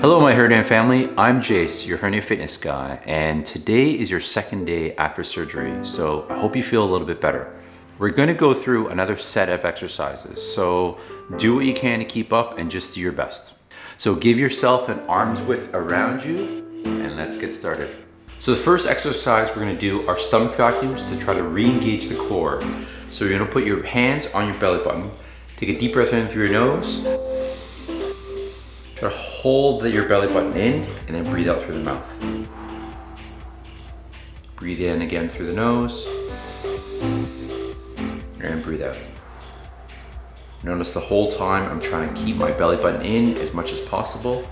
Hello my hernia family, I'm Jace, your hernia fitness guy, and today is your second day after surgery, so I hope you feel a little bit better. We're gonna go through another set of exercises, so do what you can to keep up and just do your best. So give yourself an arm's width around you, and let's get started. So the first exercise we're gonna do are stomach vacuums to try to re-engage the core. So you're gonna put your hands on your belly button, take a deep breath in through your nose, try to hold your belly button in and then breathe out through the mouth. Breathe in again through the nose and breathe out. Notice the whole time I'm trying to keep my belly button in as much as possible.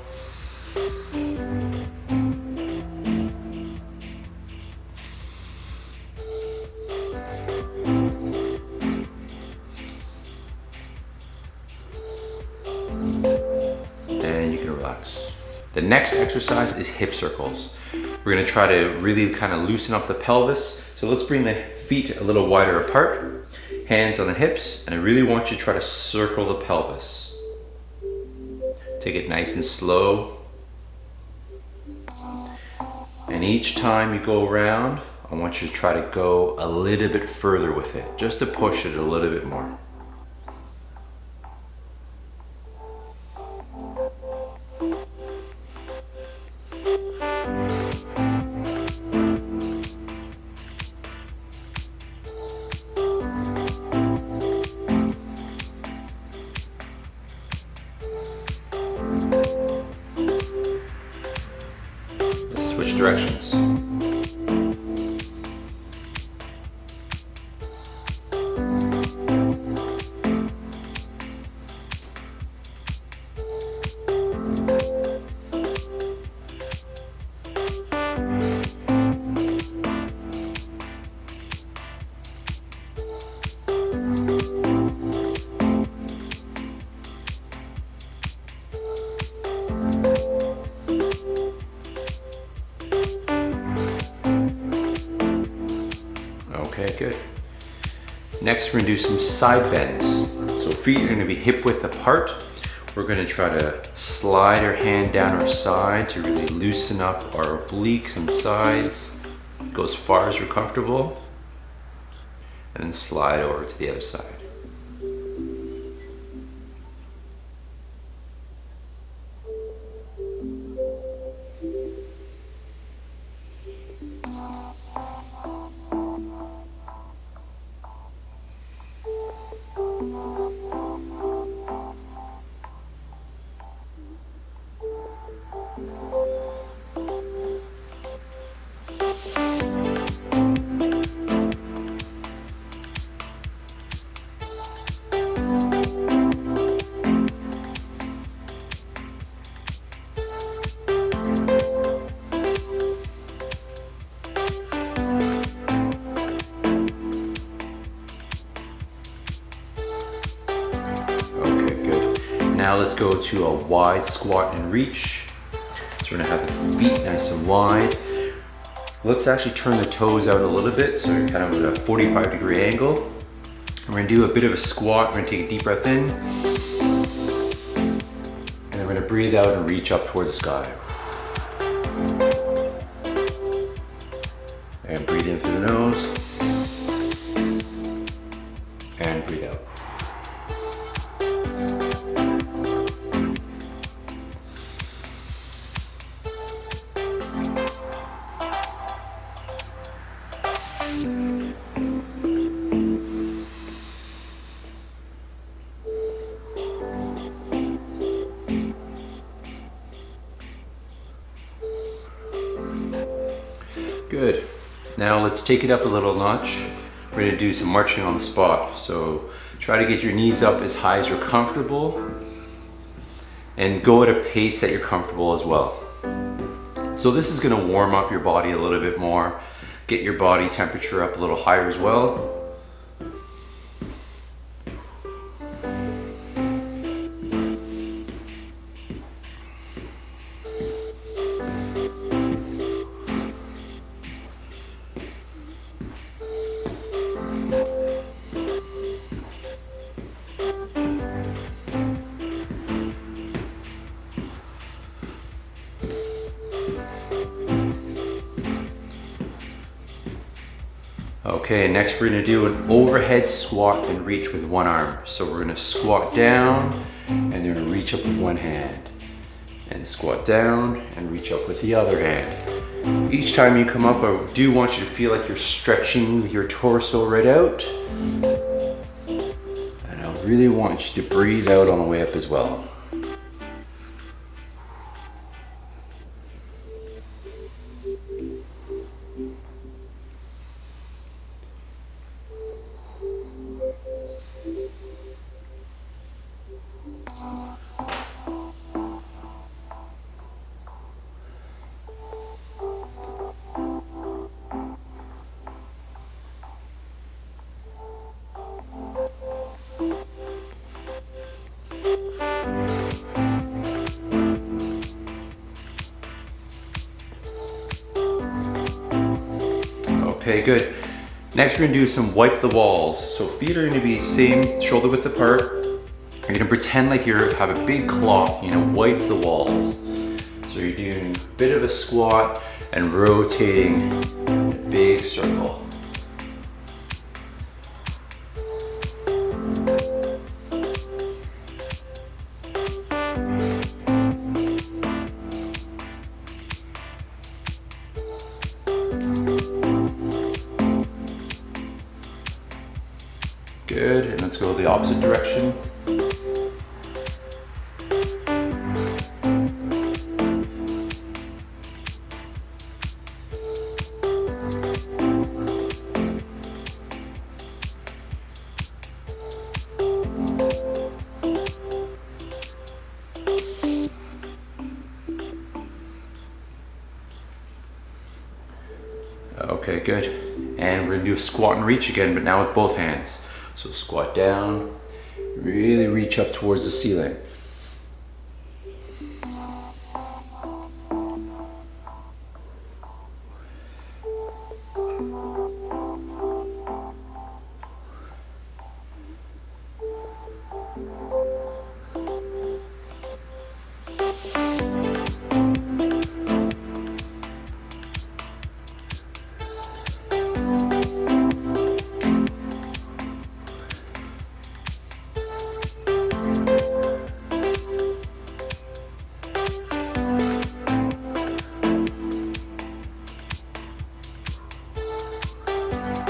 And you can relax. The next exercise is hip circles. We're gonna try to really kind of loosen up the pelvis. So let's bring the feet a little wider apart, hands on the hips, and I really want you to try to circle the pelvis. Take it nice and slow. And each time you go around, I want you to try to go a little bit further with it, just to push it a little bit more. Switch directions. Okay, good. Next, we're gonna do some side bends. So feet are gonna be hip width apart. We're gonna try to slide our hand down our side to really loosen up our obliques and sides. Go as far as you're comfortable. And then slide over to the other side. Now let's go to a wide squat and reach. So we're gonna have the feet nice and wide. Let's actually turn the toes out a little bit so you're kind of at a 45-degree angle. We're gonna do a bit of a squat. We're gonna take a deep breath in. And then we're gonna breathe out and reach up towards the sky. And breathe in through the nose. And breathe out. Good. Now let's take it up a little notch. We're gonna do some marching on the spot. So try to get your knees up as high as you're comfortable and go at a pace that you're comfortable as well. So this is gonna warm up your body a little bit more, get your body temperature up a little higher as well. Okay, next we're gonna do an overhead squat and reach with one arm. So we're gonna squat down and then gonna reach up with one hand. And squat down and reach up with the other hand. Each time you come up, I do want you to feel like you're stretching your torso right out. And I really want you to breathe out on the way up as well. Okay, good. Next, we're gonna do some wipe the walls. So feet are gonna be same shoulder width apart. You're gonna pretend like you have a big cloth, wipe the walls. So you're doing a bit of a squat and rotating in a big circle. Good, and let's go the opposite direction. Okay, good. And we're gonna do a squat and reach again, but now with both hands. So squat down, really reach up towards the ceiling.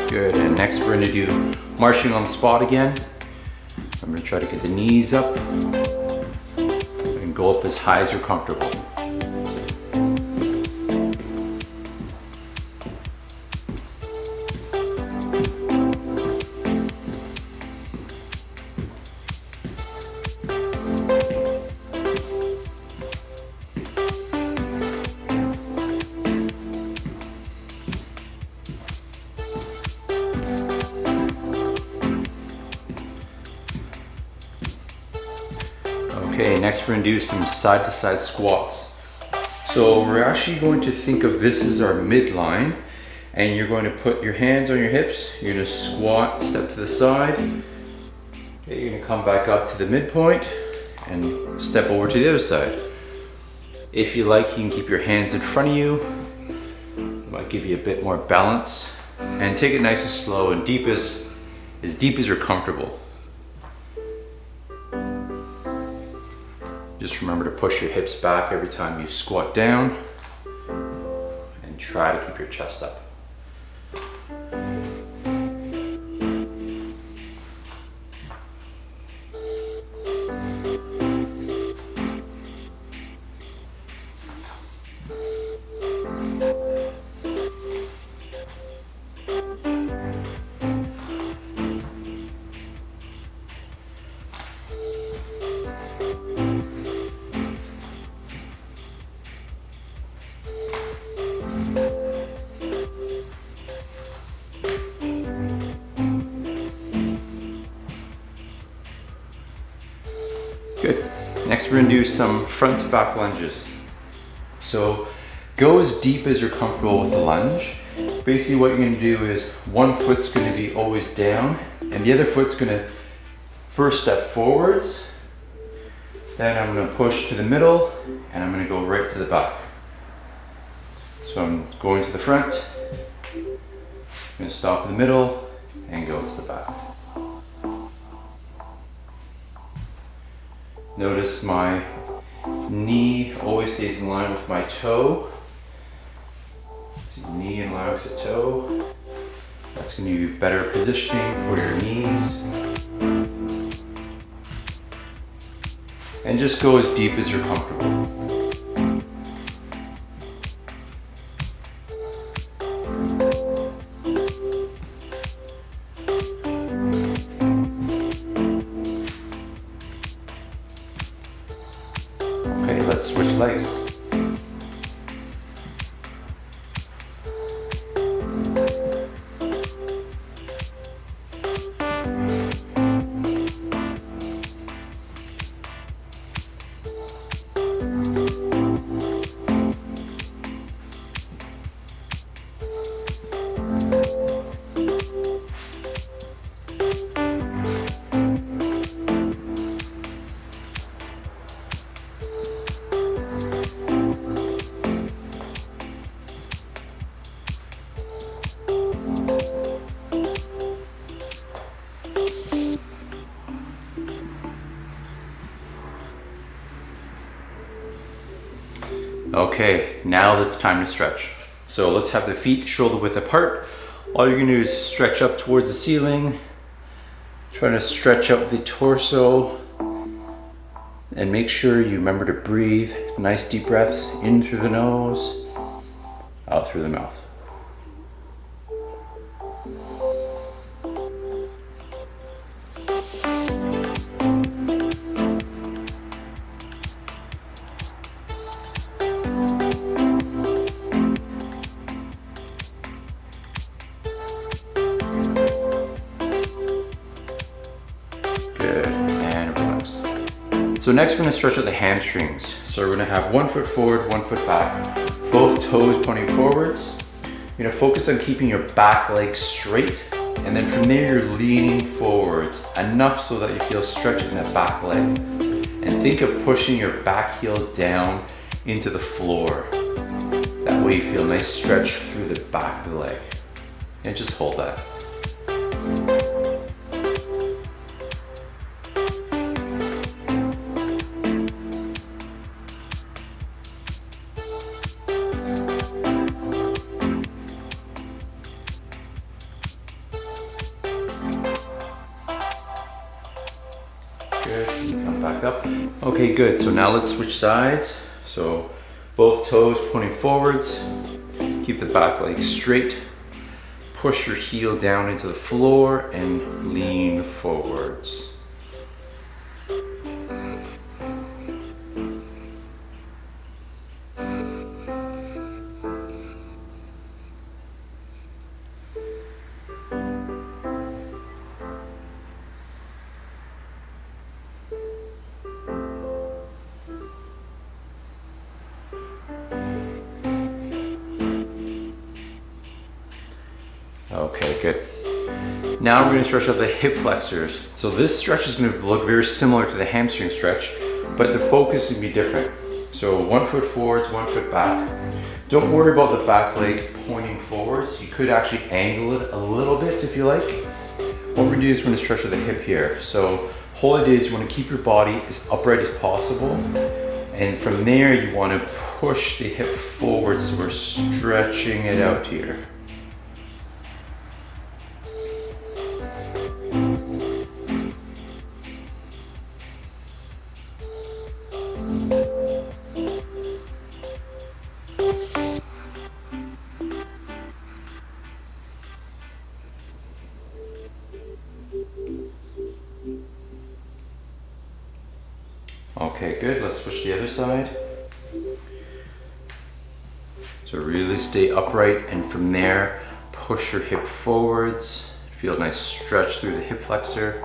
Good, and next we're gonna do marching on the spot again. I'm gonna try to get the knees up and go up as high as you're comfortable. Okay, next we're gonna do some side to side squats. So we're actually going to think of this as our midline, and you're going to put your hands on your hips. You're gonna squat, step to the side. Okay, you're gonna come back up to the midpoint and step over to the other side. If you like, you can keep your hands in front of you. It might give you a bit more balance. And take it nice and slow and deep as you're comfortable. Just remember to push your hips back every time you squat down and try to keep your chest up. Good. Next we're gonna do some front to back lunges. So go as deep as you're comfortable with the lunge. Basically what you're gonna do is one foot's gonna be always down and the other foot's gonna first step forwards. Then I'm gonna push to the middle and I'm gonna go right to the back. So I'm going to the front I'm going to stop in the middle and go to the back. Notice my knee always stays in line with my toe. So knee in line with the toe. That's going to be better positioning for your knees. And just go as deep as you're comfortable. Okay, let's switch legs. Okay, now it's time to stretch. So let's have the feet shoulder width apart. All you're gonna do is stretch up towards the ceiling, trying to stretch out the torso, and make sure you remember to breathe. Nice deep breaths in through the nose, out through the mouth. So next we're going to stretch out the hamstrings. So we're going to have 1 foot forward, 1 foot back, both toes pointing forwards. You're going to focus on keeping your back leg straight, and then from there you're leaning forwards enough so that you feel stretch in that back leg. And think of pushing your back heel down into the floor. That way you feel a nice stretch through the back of the leg. And just hold that. Good, come back up. Okay, good. So now let's switch sides. So both toes pointing forwards. Keep the back leg straight. Push your heel down into the floor and lean forwards. Okay, good. Now we're going to stretch out the hip flexors. So this stretch is going to look very similar to the hamstring stretch, but the focus is going to be different. So 1 foot forwards, 1 foot back. Don't worry about the back leg pointing forwards. You could actually angle it a little bit if you like. What we're going to do is we're going to stretch out the hip here. So whole idea is you want to keep your body as upright as possible. And from there you want to push the hip forward, so we're stretching it out here. Okay, good. Let's switch to the other side. So really stay upright, and from there, push your hip forwards. Feel a nice stretch through the hip flexor.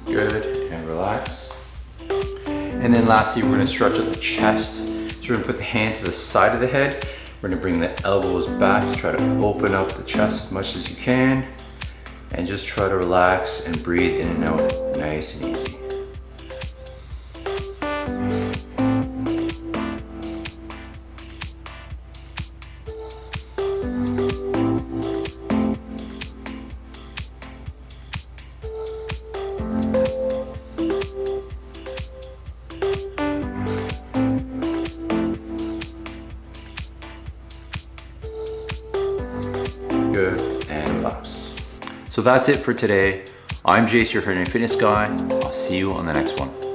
Good, and relax. And then lastly, we're going to stretch out the chest. So So we're gonna put the hands to the side of the head. We're gonna bring the elbows back to try to open up the chest as much as you can. And just try to relax and breathe in and out, nice and easy. Good, and relax. So that's it for today. I'm Jace, your hernia fitness guy. I'll see you on the next one.